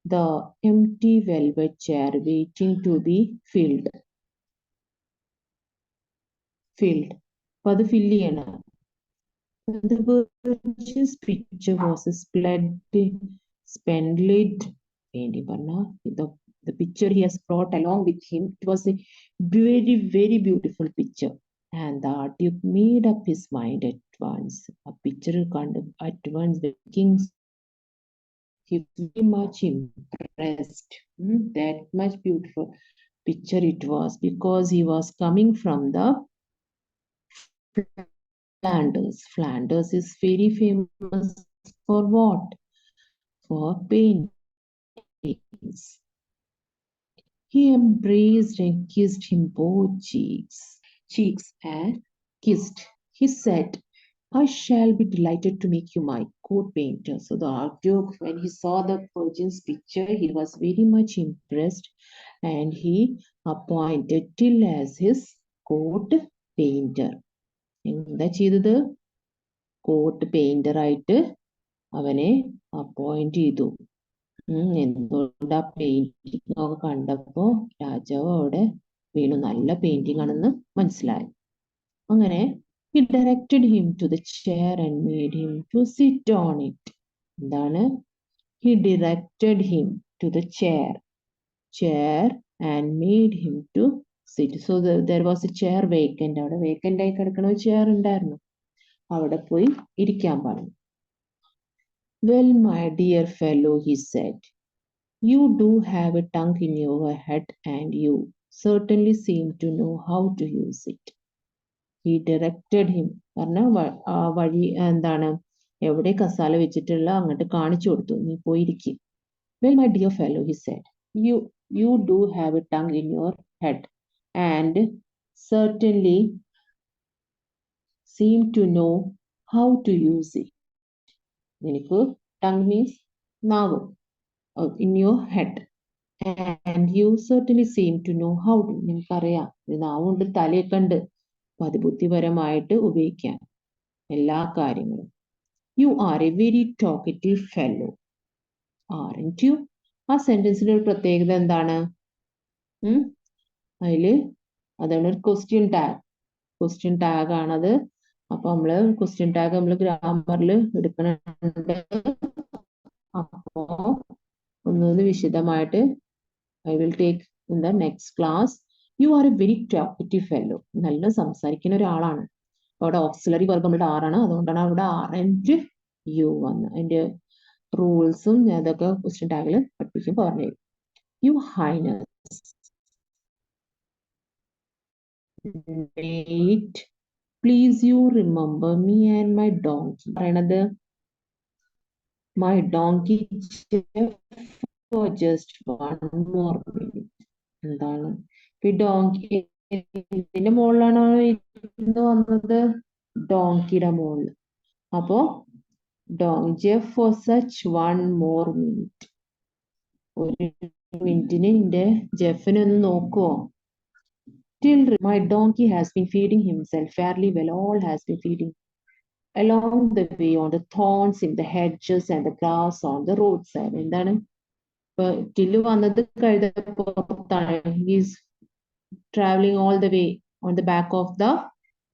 the empty velvet chair waiting to be filled. അപ്പൊ അത് ഫില്ല് ചെയ്യണം. The Virgin's picture was a splendid painting. The picture he has brought along with him, it was a very, very beautiful picture. And the Archduke made up his mind at once. A picture at once the king, he was very much impressed. That much beautiful picture it was, because he was coming from the Flanders. Flanders is very famous for what? For paintings. He embraced and kissed him both cheeks and kissed. He said, I shall be delighted to make you my court painter. So the Archduke, when he saw the Virgin's picture, he was very much impressed, and he appointed Till as his court painter. എന്താ ചെയ്തത്? Court painter ആയിട്ട് അവനെ appoint ചെയ്തു. എന്തുകൊണ്ട്? ആ painting ഒക്കെ കണ്ടപ്പോ രാജാവ് അവിടെ വീണു. നല്ല പെയിന്റിംഗ് ആണെന്ന് മനസ്സിലായി. അങ്ങനെ he directed him to the chair and made him to sit on it. എന്താണ്? He directed him to the chair and made him to sit. So there was a chair vacant. അവിടെ vacant ആയി കിടക്കുന്ന ഒരു chair ഉണ്ടായിരുന്നു. അവിടെ പോയി ഇരിക്കാൻ പറഞ്ഞു. Well, my dear fellow, he said, you do have a tongue in your head and you certainly seem to know how to use it. He directed him. പറഞ്ഞ വഴി എന്താണ്, എവിടെ കസാല വെച്ചിട്ടുള്ള അങ്ങോട്ട് കാണിച്ചു കൊടുത്തു, നീ പോയിരിക്കും. Well, my dear fellow, he said, you do have a tongue in your head and certainly seem to know how to use it. നിനക്ക് tongue means നാവ്, in your head, and you certainly seem to know how to. നിനക്കറിയാം, നാവുണ്ട്, തലയൊക്കെ ഉണ്ട്, അപ്പൊ അത് ബുദ്ധിപരമായിട്ട് ഉപയോഗിക്കാൻ എല്ലാ കാര്യങ്ങളും. You are a very talkative fellow, aren't you? ആ സെന്റൻസിന്റെ ഒരു പ്രത്യേകത എന്താണ്? അതാണ് ഒരു ക്വസ്റ്റ്യൻ ടാഗ് ആണത്. അപ്പൊ നമ്മള് ക്വസ്റ്റ്യൻ ടാഗ് നമ്മൾ ഗ്രാമറിൽ എടുക്കണുണ്ട്. അപ്പോ ഒന്നത് വിശദമായിട്ട് I will take in the next class. You are a very talkative fellow. നല്ല സംസാരിക്കുന്ന ഒരാളാണ്. അവിടെ ഓക്സിലറി വർബ് നമ്മളുടെ ആറാണ്, അതുകൊണ്ടാണ് അവിടെ aren't you വന്ന്. അതിന്റെ റൂൾസും അതൊക്കെ ക്വസ്റ്റ്യൻ ടാഗിൽ പഠിപ്പിക്കും പറഞ്ഞു. You highness. Wait, please you remember me and my donkey. പറയണത് my donkey for just one more minute. എന്താണ് ഈ ഡോങ്കി ഇതിന്റെ മുകളിലാണ് വന്നത്, ഡോങ്കിയുടെ മുകളിൽ. അപ്പോ Jeff for such one more minute. ഒരു മിനിറ്റിന് എന്റെ ജെഫിനെ ഒന്ന് നോക്കുവോ? Till my donkey has been feeding himself fairly well. All has been feeding along the way on the thorns in the hedges and the grass on the roadside. എന്താണ് ഇപ്പൊ ടില്ലു വന്നത് കഴുതപ്പുറത്താണ്. He's traveling all the way on the back of the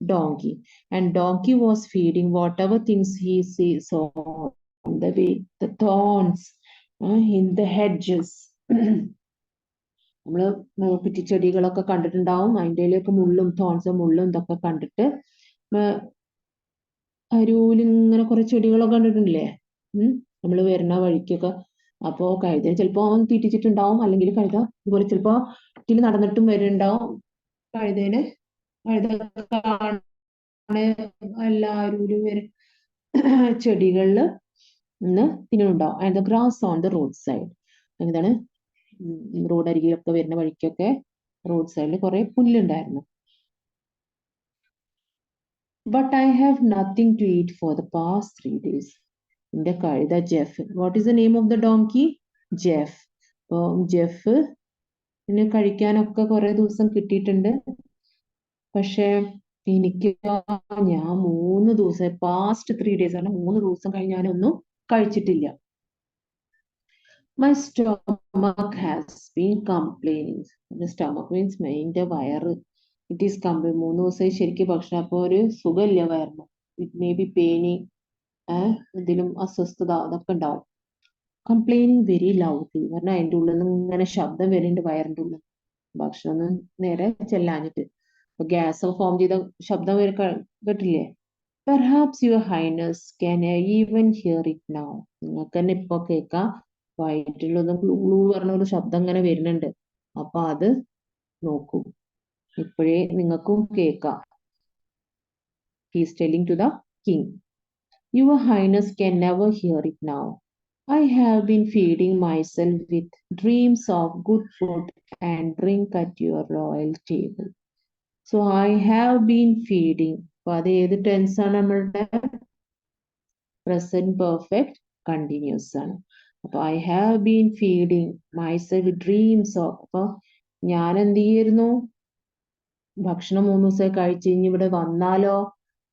donkey, and donkey was feeding whatever things he saw on the way, the thorns in the hedges. നമ്മള് പിറ്റിച്ചെടികളൊക്കെ കണ്ടിട്ടുണ്ടാവും, അതിൻ്റെയിലൊക്കെ മുള്ളും തോൺസും മുള്ളും ഇതൊക്കെ കണ്ടിട്ട് അരൂലിങ്ങനെ കുറെ ചെടികളൊക്കെ കണ്ടിട്ടില്ലേ നമ്മൾ വരുന്ന വഴിക്കൊക്കെ. അപ്പോ കഴുതന് ചിലപ്പോ അവൻ തീറ്റിച്ചിട്ടുണ്ടാവും, അല്ലെങ്കിൽ കഴുത ഇതുപോലെ ചിലപ്പോ ഇതിൽ നടന്നിട്ടും വരുന്നുണ്ടാവും. കഴുത എല്ലാവരും ചെടികളില് ഇന്ന് തിന്നുണ്ടാവും. And the grass on the road side. എന്താണ് റോഡ് അരികിലൊക്കെ വരുന്ന വഴിക്കൊക്കെ റോഡ് സൈഡിൽ കുറെ പുല്ലുണ്ടായിരുന്നു. But I have nothing to eat for the past 3 days. എന്റെ കഴുത Jeff. What is the name of the donkey? Jeff. അപ്പൊ ജെഫ് കഴിക്കാനൊക്കെ കുറെ ദിവസം കിട്ടിയിട്ടുണ്ട്, പക്ഷെ എനിക്ക് ഞാൻ 3 ദിവസം പാസ്റ്റ് 3 days ആണ്, 3 ദിവസം കഴിഞ്ഞ് ഞാനൊന്നും കഴിച്ചിട്ടില്ല. My stomach has been complaining. Stomach means എന്റെ വയറ്. It is complaining. 3 ദിവസമായി ശരിക്കും ഭക്ഷണം, അപ്പൊ ഒരു സുഖമില്ല വയറിന്. It may be paining, എന്തെങ്കിലും അസ്വസ്ഥത അതൊക്കെ ഉണ്ടാവും. Complaining very loudly. പറഞ്ഞാൽ അതിൻ്റെ ഉള്ളിൽ നിന്ന് ഇങ്ങനെ ശബ്ദം വരുന്നുണ്ട് വയറിൻ്റെ ഉള്ളിൽ, ഭക്ഷണം ഒന്നും നേരെ ചെല്ലാഞ്ഞിട്ട്. ഗ്യാസ് ഫോം ചെയ്ത ശബ്ദം കേട്ടില്ലേ? Perhaps your highness can even hear it now. നിങ്ങൾക്ക് തന്നെ ഇപ്പൊ കേൾക്കാം, വയറ്റിലൊന്നും ഗ്ലൂ പറഞ്ഞ ഒരു ശബ്ദം ഇങ്ങനെ വരുന്നുണ്ട്. അപ്പൊ അത് നോക്കൂ, ഇപ്പോഴേ നിങ്ങൾക്കും കേൾക്കാം. He is telling to the king. Your highness can never hear it now. I have been feeding myself with dreams of good food and drink at your royal table. So I have been feeding. അപ്പൊ അത് ഏത് tense ആണ്? നമ്മളുടെ present perfect continuous ആണ്. അപ്പൊ I have been feeding myself with dreams of. അപ്പൊ ഞാൻ എന്ത് ചെയ്യായിരുന്നു? ഭക്ഷണം 3 ദിവസമായി കഴിച്ച് കഴിഞ്ഞ് ഇവിടെ വന്നാലോ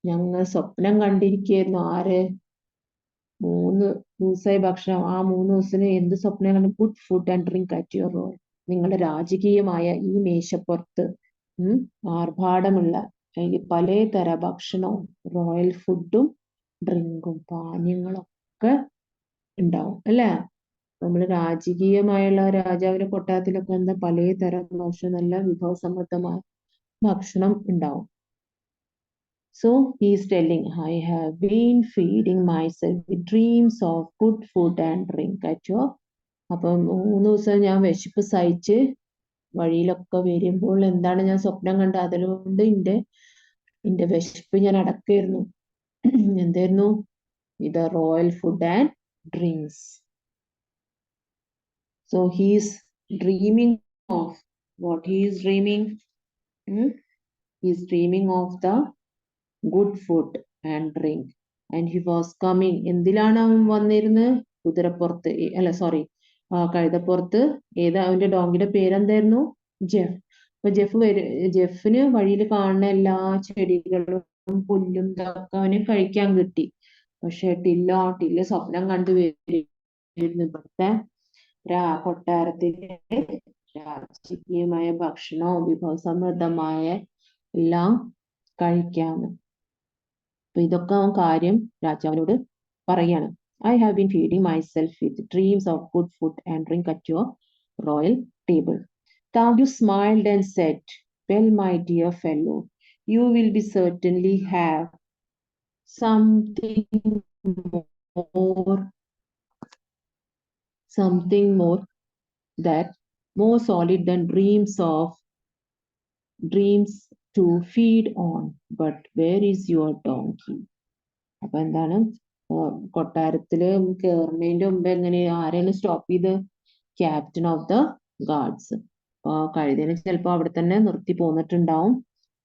ഞങ്ങൾ സ്വപ്നം കണ്ടിരിക്കുകയായിരുന്നു. ആര്? 3 ദിവസമായി ഭക്ഷണം, ആ 3 ദിവസത്തിന് എന്ത് സ്വപ്നം കണ്ടു? Good food and drink at your royal. നിങ്ങളുടെ രാജകീയമായ ഈ മേശപ്പുറത്ത് ആർഭാടമുള്ള പലതര ഭക്ഷണവും റോയൽ ഫുഡും ഡ്രിങ്കും പാനീയങ്ങളും ഒക്കെ ഉണ്ടാവും അല്ലേ? നമ്മൾ രാജകീയമായുള്ള രാജാവിന്റെ കൊട്ടാരത്തിലൊക്കെ എന്താ പലതരം ഭക്ഷണം, നല്ല വിഭവസമൃദ്ധമായ ഭക്ഷണം ഉണ്ടാവും. So he is telling, I have been feeding myself with dreams of good food and drink at your. അപ്പം 3 ദിവസം ഞാൻ വിശപ്പ് സഹിച്ച് വഴിയിലൊക്കെ വരുമ്പോൾ എന്താണ് ഞാൻ സ്വപ്നം കണ്ട, അതുകൊണ്ട് എന്റെ വിശപ്പ് ഞാൻ അടക്കായിരുന്നു. എന്തായിരുന്നു? ഇത് royal food and drinks. So he is dreaming of what he is dreaming. He is dreaming of the good food and drink. And he was coming. എന്തിലാണ് അവൻ വന്നിരുന്നത്? കുതിരപ്പുറത്ത്, അല്ല സോറി, കഴുതപ്പുറത്ത്. ഏതാ അവന്റെ ഡോങ്കിയുടെ പേരെന്തായിരുന്നു? ജെഫ്. അപ്പൊ ജെഫിന് വഴിയിൽ കാണുന്ന എല്ലാ ചെടികളും പുല്ലും ഇതൊക്കെ അവന് കഴിക്കാൻ കിട്ടി. പക്ഷെ ടില്ല സ്വപ്നം കണ്ടു വരുന്നു ഇവിടുത്തെ കൊട്ടാരത്തിലെ രാജകീയമായ ഭക്ഷണവും വിഭവസമൃദ്ധമായ എല്ലാം കഴിക്കാന്ന്. അപ്പൊ ഇതൊക്കെ അവൻ കാര്യം രാജാവിനോട് പറയാണ്. I have been feeding myself with dreams of good food and drink at your royal table. Tagu smiled and said, well, my dear fellow, you will be certainly have something more that more solid than dreams to feed on. But where is your donkey? അപ്പൊ എന്താണ്, കൊട്ടാരത്തില് കേറുന്നതിന്റെ മുമ്പ് ആരെയാണ് stop ചെയ്ത്? Captain of the guards. കഴുതേനെ ചിലപ്പോ അവിടെ തന്നെ നിർത്തി പോന്നിട്ടുണ്ടാവും.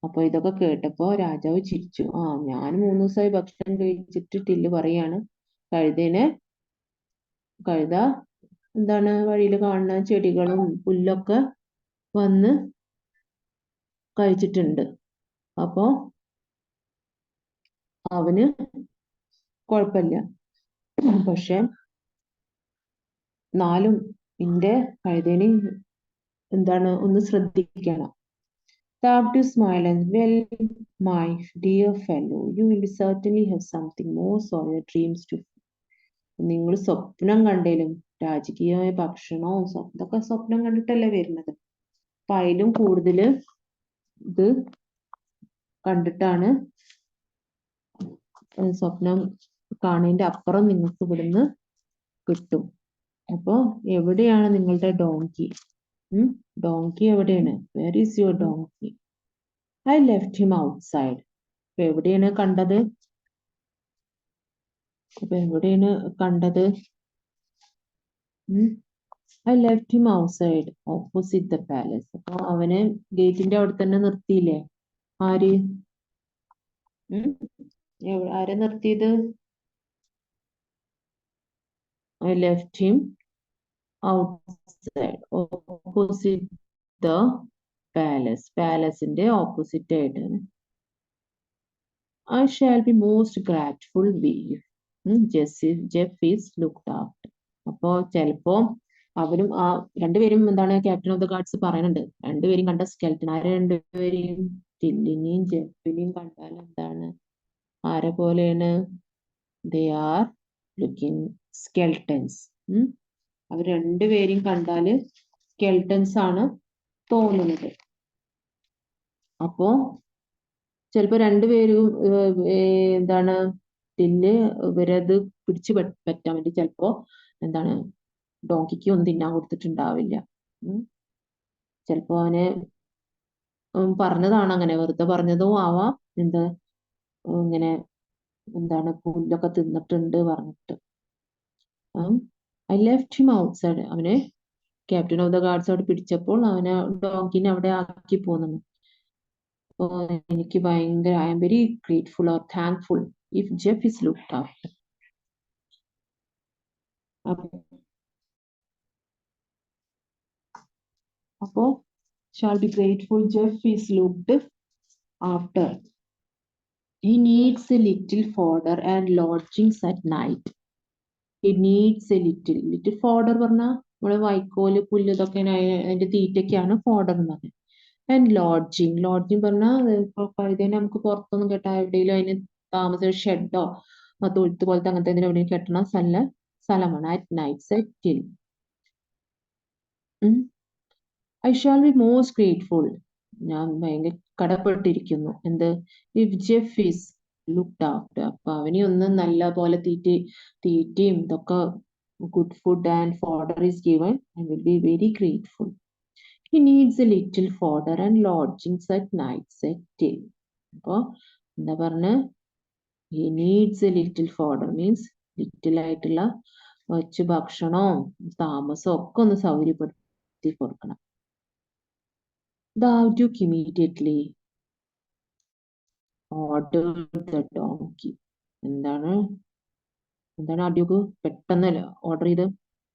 അപ്പൊ ഇതൊക്കെ കേട്ടപ്പോ രാജാവ് ചിരിച്ചു. ഞാൻ 3 ദിവസമായി ഭക്ഷണം കഴിച്ചിട്ട് ടില്ല് പറയാണ്, കഴുത എന്താണ് വഴിയിൽ കാണുന്ന ചെടികളും പുല്ലൊക്കെ വന്ന് കഴിച്ചിട്ടുണ്ട്. അപ്പോ അവന് കുഴപ്പമില്ല. പക്ഷെ നാലും എന്റെ കഴുതേനെ എന്താണ് ഒന്ന് ശ്രദ്ധിക്കണം. Tabtu smiled and, well, my dear fellow, you will certainly have something more solid dreams to. നിങ്ങൾ സ്വപ്നം കണ്ടേലും രാജകീയമായ ഭക്ഷണവും ഇതൊക്കെ സ്വപ്നം കണ്ടിട്ടല്ലേ വരുന്നത്. അപ്പൊ അതിലും കൂടുതല് ഇത് കണ്ടിട്ടാണ് സ്വപ്നം കാണുന്നതിന്റെ അപ്പുറം നിങ്ങൾക്ക് ഇവിടുന്ന് കിട്ടും. അപ്പൊ എവിടെയാണ് നിങ്ങളുടെ ഡോങ്കി? ഡോങ്കി എവിടെയാണ്? Where is your donkey? I left him outside. അപ്പൊ എവിടെയാണ് കണ്ടത്? I left him outside opposite the palace. അപ്പൊ അവനെ ഗേറ്റിന്റെ അവിടെ തന്നെ നിർത്തിയില്ലേ? ആര്? ആരെ നിർത്തിയത്? I left him outside opposite the palace. പാലസിന്റെ ഓപ്പോസിറ്റ് ആയിട്ടാണ്. I shall be most grateful if Jeff is looked after. അപ്പോ ചിലപ്പോ അവരും രണ്ടുപേരും എന്താണ് ക്യാപ്റ്റൻ ഓഫ് ദ ഗാർഡ്സ് പറയുന്നുണ്ട്. രണ്ടുപേരും കണ്ട സ്കെൽട്ടൻ. ആരെ രണ്ടുപേരെയും? ടില്ലിനെയും ജെഫിനെയും കണ്ടാൽ എന്താണ്, ആരെ പോലെയാണ്? They are looking skeletons. അവർ രണ്ടുപേരെയും കണ്ടാല് സ്കെൽട്ടൻസ് ആണ് തോന്നുന്നത്. അപ്പോ ചിലപ്പോ രണ്ടുപേരും എന്താണ് ടില്ല് ഇവരത് പിടിച്ചു പറ്റാൻ വേണ്ടി ചിലപ്പോ എന്താണ് ഡോങ്കിക്ക് ഒന്നും തിന്നാൻ കൊടുത്തിട്ടുണ്ടാവില്ല. ചിലപ്പോ അവനെ പറഞ്ഞതാണ്, അങ്ങനെ വെറുതെ പറഞ്ഞതും ആവാം. ഇങ്ങനെ എന്താണ് പുല്ലൊക്കെ തിന്നിട്ടുണ്ട് പറഞ്ഞിട്ട്. I left him outside. അവനെ ക്യാപ്റ്റൻ ഓഫ് ദ ഗാർഡ്സ് അവിടെ പിടിച്ചപ്പോൾ അവനെ ഡോങ്കിനെ അവിടെ ആക്കി പോന്നു. എനിക്ക് ഭയങ്കര I am very grateful or thankful if Jeff is looked after. അപ്പോ shall be grateful Jeff is looked after. He needs a little fodder and lodgings at night. He needs a little fodder പറഞ്ഞാൽ നമ്മള് വൈക്കോല് പുല്ല് ഇതൊക്കെ അതിന്റെ തീറ്റയ്ക്കാണ് fodder എന്ന് പറയുന്നത്. And lodging പറഞ്ഞാൽ കഴുതേനെ നമുക്ക് പുറത്തൊന്നും കെട്ടാൻ എവിടെയെങ്കിലും അതിന് താമസം ഷെഡോ തൊഴുത്ത് പോലത്തെ അങ്ങനത്തെ എവിടെയും കെട്ടണ സ്ഥലമാണ്. At night settle I shall be most grateful. ഞാൻ ഭയങ്കര കടപ്പെട്ടിരിക്കുന്നു. എന്ത്? If Jeff is looked after. അപ്പൊ അവനെ ഒന്ന് നല്ല പോലെ തീറ്റയും ഇതൊക്കെ good food and fodder is given, I will be very grateful. He needs a little fodder and lodgings at nights at Till. അപ്പൊ എന്താ പറഞ്ഞ? He needs a little fodder means little ആയിട്ടുള്ള കുറച്ച് ഭക്ഷണവും താമസവും ഒക്കെ ഒന്ന് സൗകര്യപ്പെടുത്തി കൊടുക്കണം. The Duke immediately ordered the donkey. എന്താണ് ആ ഡ്യൂക്ക് പെട്ടെന്ന് ഓർഡർ ചെയ്ത്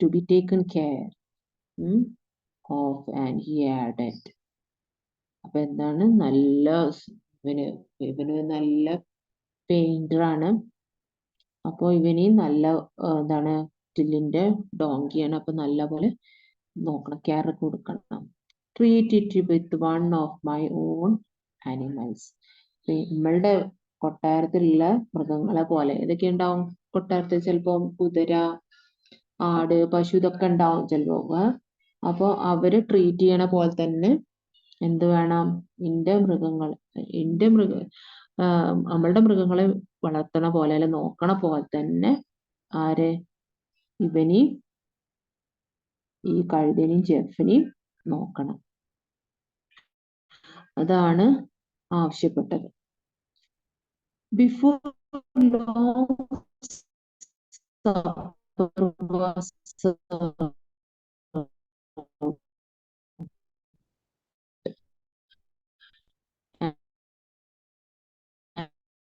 to be taken care of and he added. അപ്പൊ എന്താണ്? നല്ല ഇവന് നല്ല പെയിന്റർ ആണ്. അപ്പൊ ഇവന് നല്ല എന്താണ് ടില്ലിന്റെ ഡോങ്കിയാണ്. അപ്പൊ നല്ല പോലെ നോക്കണം, കെയർ കൊടുക്കണം. Treat it with one of my own animals. നമ്മളുടെ കൊട്ടാരത്തിലുള്ള മൃഗങ്ങളെ പോലെ ഏതൊക്കെ ഉണ്ടാവും കൊട്ടാരത്തിൽ? ചിലപ്പോ കുതിര, ആട്, പശു ഇതൊക്കെ ഉണ്ടാവും ചിലപ്പോ. അപ്പൊ അവര് ട്രീറ്റ് ചെയ്യണ പോലെ തന്നെ എന്ത് വേണം? നമ്മളുടെ മൃഗങ്ങളെ വളർത്തണ പോലെ അല്ലെ നോക്കണ പോലെ തന്നെ ആര്? ഇവനി ഈ കഴുതനെയും ജെഫിനെയും നോക്കണം. അതാണ് ആവശ്യപ്പെട്ടത്. Before long, supper was served.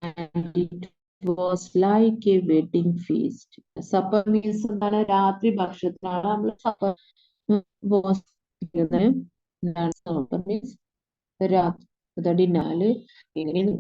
And it was like a wedding feast. Supper means എന്താണ്? രാത്രി ഭക്ഷണത്തിനാണ് നമ്മൾ supper was supper means രാത്രി ഡിന്നാല് എങ്ങനെയാണ്